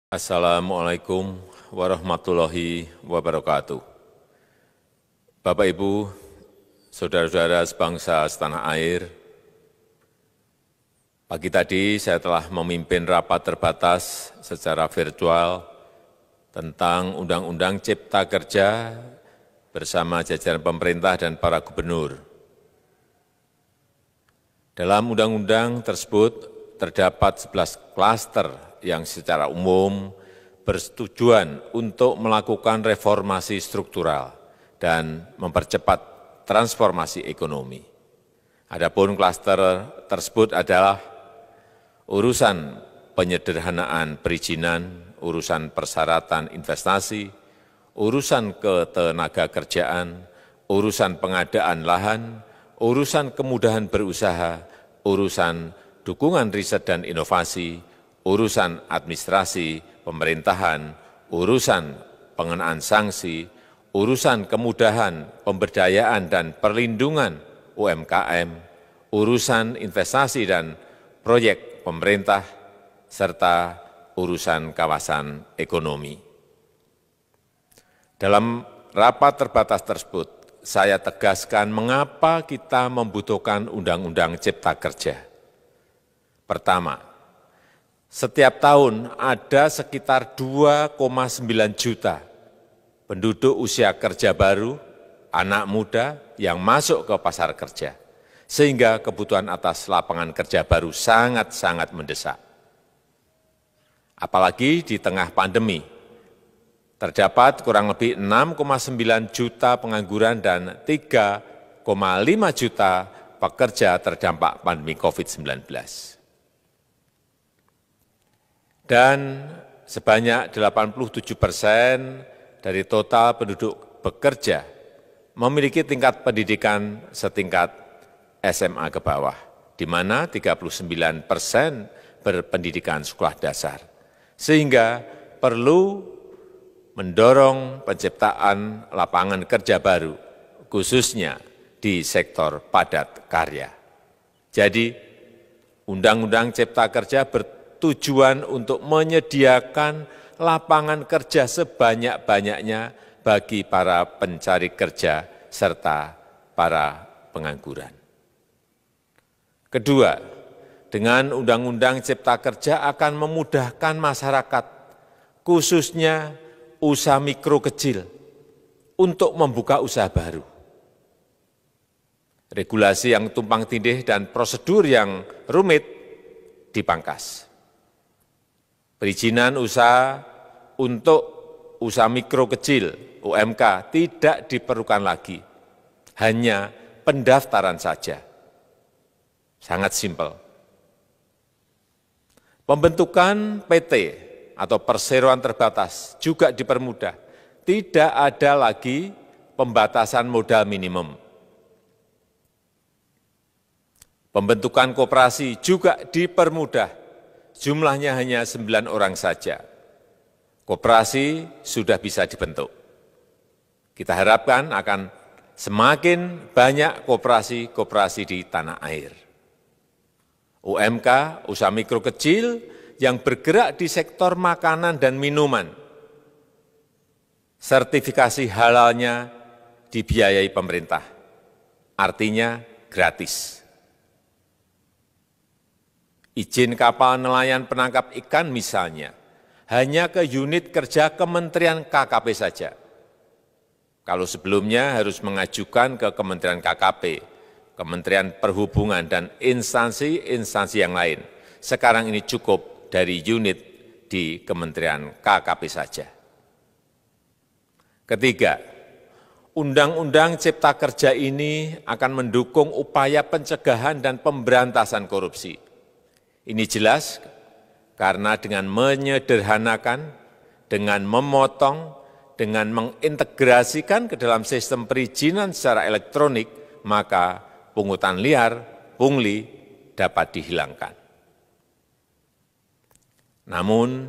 Assalamualaikum warahmatullahi wabarakatuh. Bapak, Ibu, saudara-saudara sebangsa setanah air, pagi tadi saya telah memimpin rapat terbatas secara virtual tentang Undang-Undang Cipta Kerja bersama jajaran pemerintah dan para gubernur. Dalam undang-undang tersebut terdapat 11 klaster yang secara umum bertujuan untuk melakukan reformasi struktural dan mempercepat transformasi ekonomi. Adapun klaster tersebut adalah urusan penyederhanaan perizinan, urusan persyaratan investasi, urusan ketenagakerjaan, urusan pengadaan lahan, urusan kemudahan berusaha, urusan dukungan riset dan inovasi, urusan administrasi pemerintahan, urusan pengenaan sanksi, urusan kemudahan pemberdayaan dan perlindungan UMKM, urusan investasi dan proyek pemerintah, serta urusan kawasan ekonomi. Dalam rapat terbatas tersebut, saya tegaskan mengapa kita membutuhkan Undang-Undang Cipta Kerja. Pertama, setiap tahun ada sekitar 2,9 juta penduduk usia kerja baru, anak muda yang masuk ke pasar kerja, sehingga kebutuhan atas lapangan kerja baru sangat-sangat mendesak. Apalagi di tengah pandemi, terdapat kurang lebih 6,9 juta pengangguran dan 3,5 juta pekerja terdampak pandemi COVID-19. Dan sebanyak 87% dari total penduduk bekerja memiliki tingkat pendidikan setingkat SMA ke bawah, di mana 39% berpendidikan sekolah dasar. Sehingga perlu mendorong penciptaan lapangan kerja baru, khususnya di sektor padat karya. Jadi, Undang-Undang Cipta Kerja bertujuan untuk menyediakan lapangan kerja sebanyak-banyaknya bagi para pencari kerja serta para pengangguran. Kedua, dengan Undang-Undang Cipta Kerja akan memudahkan masyarakat, khususnya usaha mikro kecil, untuk membuka usaha baru. Regulasi yang tumpang tindih dan prosedur yang rumit dipangkas. Perizinan usaha untuk usaha mikro kecil (UMK) tidak diperlukan lagi, hanya pendaftaran saja. Sangat simpel. Pembentukan PT atau perseroan terbatas juga dipermudah. Tidak ada lagi pembatasan modal minimum. Pembentukan koperasi juga dipermudah. Jumlahnya hanya 9 orang saja. Koperasi sudah bisa dibentuk. Kita harapkan akan semakin banyak koperasi-koperasi di tanah air. UMK, usaha mikro kecil yang bergerak di sektor makanan dan minuman. Sertifikasi halalnya dibiayai pemerintah, artinya gratis. Izin kapal nelayan penangkap ikan misalnya, hanya ke unit kerja Kementerian KKP saja. Kalau sebelumnya harus mengajukan ke Kementerian KKP, Kementerian Perhubungan, dan instansi-instansi yang lain. Sekarang ini cukup dari unit di Kementerian KKP saja. Ketiga, Undang-Undang Cipta Kerja ini akan mendukung upaya pencegahan dan pemberantasan korupsi. Ini jelas karena dengan menyederhanakan, dengan memotong, dengan mengintegrasikan ke dalam sistem perizinan secara elektronik, maka pungutan liar, pungli dapat dihilangkan. Namun,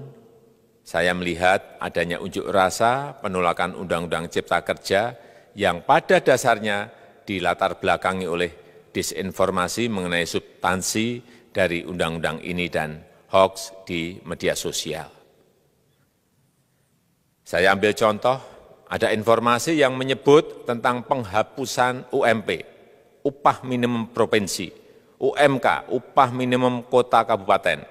saya melihat adanya unjuk rasa penolakan Undang-Undang Cipta Kerja yang pada dasarnya dilatar belakangi oleh disinformasi mengenai substansi dari undang-undang ini dan hoax di media sosial. Saya ambil contoh, ada informasi yang menyebut tentang penghapusan UMP, upah minimum provinsi, UMK, upah minimum kota kabupaten,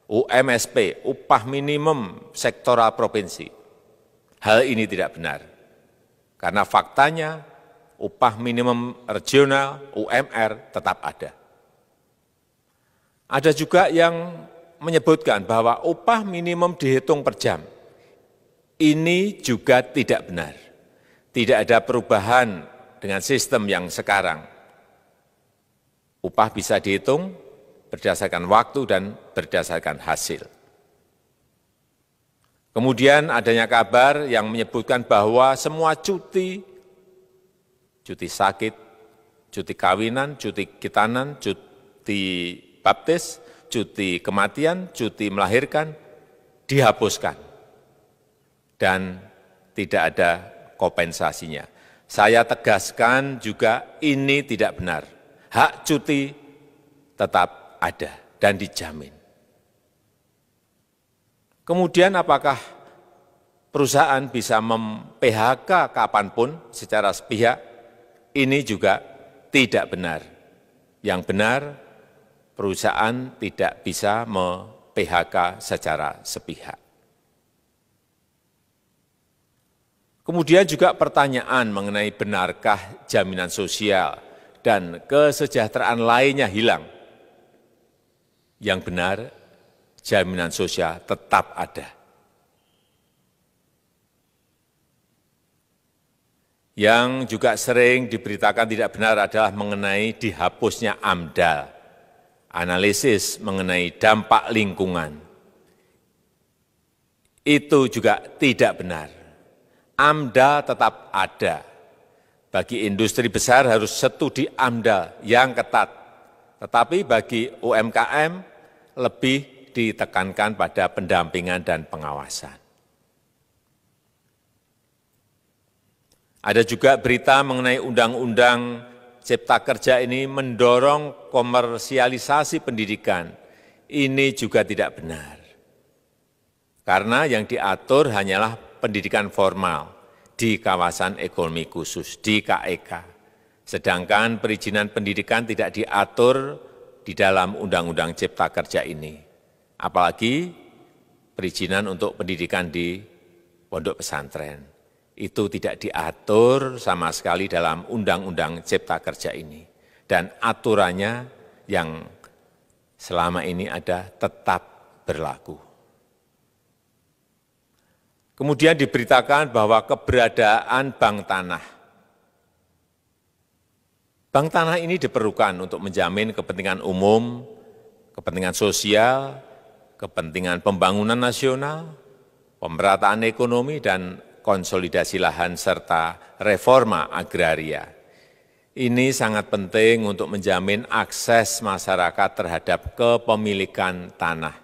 UMSP, upah minimum sektoral provinsi. Hal ini tidak benar, karena faktanya upah minimum regional, UMR, tetap ada. Ada juga yang menyebutkan bahwa upah minimum dihitung per jam. Ini juga tidak benar. Tidak ada perubahan dengan sistem yang sekarang. Upah bisa dihitung berdasarkan waktu dan berdasarkan hasil. Kemudian adanya kabar yang menyebutkan bahwa semua cuti sakit, cuti kawinan, cuti khitanan, cuti baptis, cuti kematian, cuti melahirkan, dihapuskan. Dan tidak ada kompensasinya. Saya tegaskan juga ini tidak benar. Hak cuti tetap ada dan dijamin. Kemudian apakah perusahaan bisa mem-PHK kapanpun secara sepihak? Ini juga tidak benar. Yang benar, perusahaan tidak bisa mem-PHK secara sepihak. Kemudian juga pertanyaan mengenai benarkah jaminan sosial dan kesejahteraan lainnya hilang. Yang benar, jaminan sosial tetap ada. Yang juga sering diberitakan tidak benar adalah mengenai dihapusnya AMDAL, analisis mengenai dampak lingkungan. Itu juga tidak benar. AMDAL tetap ada. Bagi industri besar harus studi AMDAL yang ketat. Tetapi bagi UMKM lebih ditekankan pada pendampingan dan pengawasan. Ada juga berita mengenai Undang-Undang Cipta Kerja ini mendorong komersialisasi pendidikan. Ini juga tidak benar. Karena yang diatur hanyalah pendidikan formal di kawasan ekonomi khusus, di KEK. Sedangkan perizinan pendidikan tidak diatur di dalam Undang-Undang Cipta Kerja ini. Apalagi perizinan untuk pendidikan di pondok pesantren. Itu tidak diatur sama sekali dalam Undang-Undang Cipta Kerja ini. Dan aturannya yang selama ini ada tetap berlaku. Kemudian diberitakan bahwa keberadaan bank tanah. Bank tanah ini diperlukan untuk menjamin kepentingan umum, kepentingan sosial, kepentingan pembangunan nasional, pemerataan ekonomi, dan konsolidasi lahan serta reforma agraria. Ini sangat penting untuk menjamin akses masyarakat terhadap kepemilikan tanah,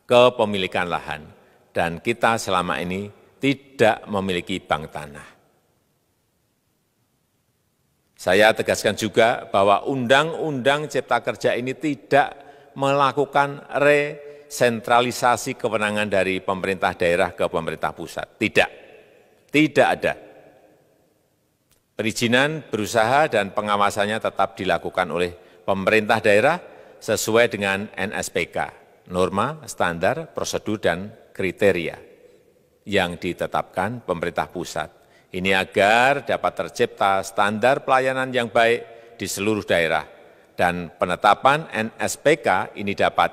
kepemilikan lahan, dan kita selama ini tidak memiliki bank tanah. Saya tegaskan juga bahwa Undang-Undang Cipta Kerja ini tidak melakukan resentralisasi kewenangan dari pemerintah daerah ke pemerintah pusat. Tidak ada. Perizinan berusaha dan pengawasannya tetap dilakukan oleh pemerintah daerah sesuai dengan NSPK, norma, standar, prosedur, dan kriteria yang ditetapkan pemerintah pusat. Ini agar dapat tercipta standar pelayanan yang baik di seluruh daerah. Dan penetapan NSPK ini dapat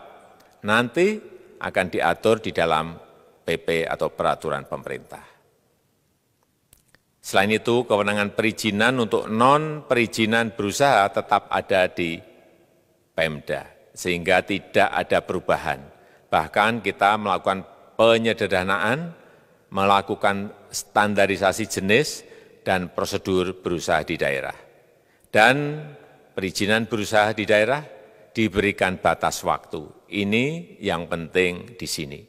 nanti akan diatur di dalam PP atau peraturan pemerintah. Selain itu, kewenangan perizinan untuk non-perizinan berusaha tetap ada di Pemda, sehingga tidak ada perubahan. Bahkan kita melakukan penyederhanaan, melakukan standarisasi jenis dan prosedur berusaha di daerah. Dan perizinan berusaha di daerah diberikan batas waktu. Ini yang penting di sini.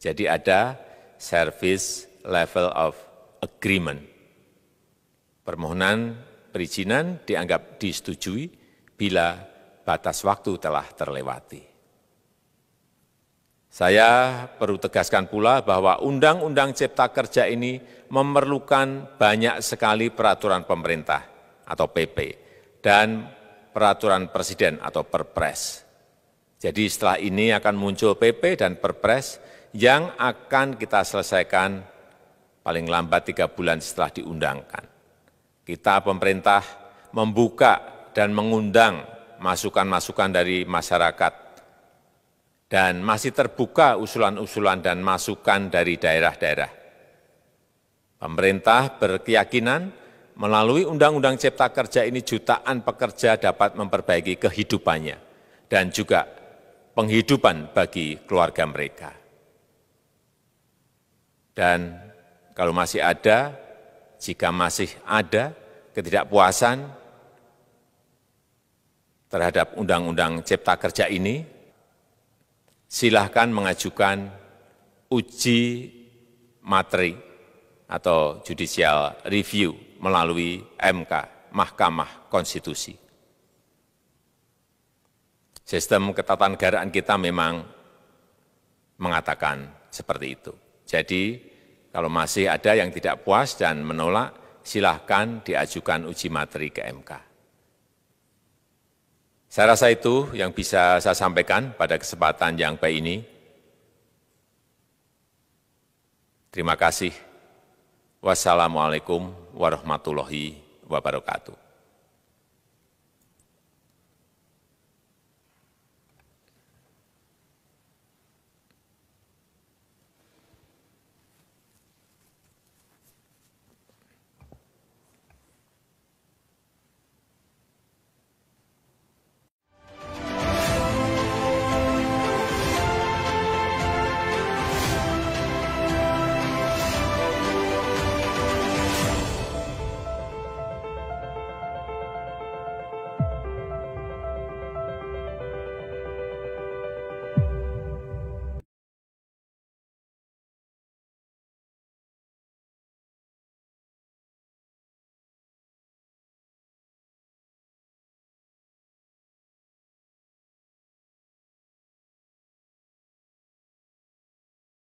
Jadi ada service level of agreement. Permohonan perizinan dianggap disetujui bila batas waktu telah terlewati. Saya perlu tegaskan pula bahwa Undang-Undang Cipta Kerja ini memerlukan banyak sekali peraturan pemerintah atau PP dan peraturan presiden atau Perpres. Jadi setelah ini akan muncul PP dan Perpres yang akan kita selesaikan paling lambat 3 bulan setelah diundangkan. Kita pemerintah membuka dan mengundang masukan-masukan dari masyarakat dan masih terbuka usulan-usulan dan masukan dari daerah-daerah. Pemerintah berkeyakinan melalui Undang-Undang Cipta Kerja ini jutaan pekerja dapat memperbaiki kehidupannya dan juga penghidupan bagi keluarga mereka. Dan kalau masih ada, jika masih ada ketidakpuasan terhadap Undang-Undang Cipta Kerja ini, silahkan mengajukan uji materi atau judicial review melalui MK, Mahkamah Konstitusi. Sistem ketatanegaraan kita memang mengatakan seperti itu. Jadi, kalau masih ada yang tidak puas dan menolak, silahkan diajukan uji materi ke MK. Saya rasa itu yang bisa saya sampaikan pada kesempatan yang baik ini. Terima kasih. Wassalamualaikum warahmatullahi wabarakatuh.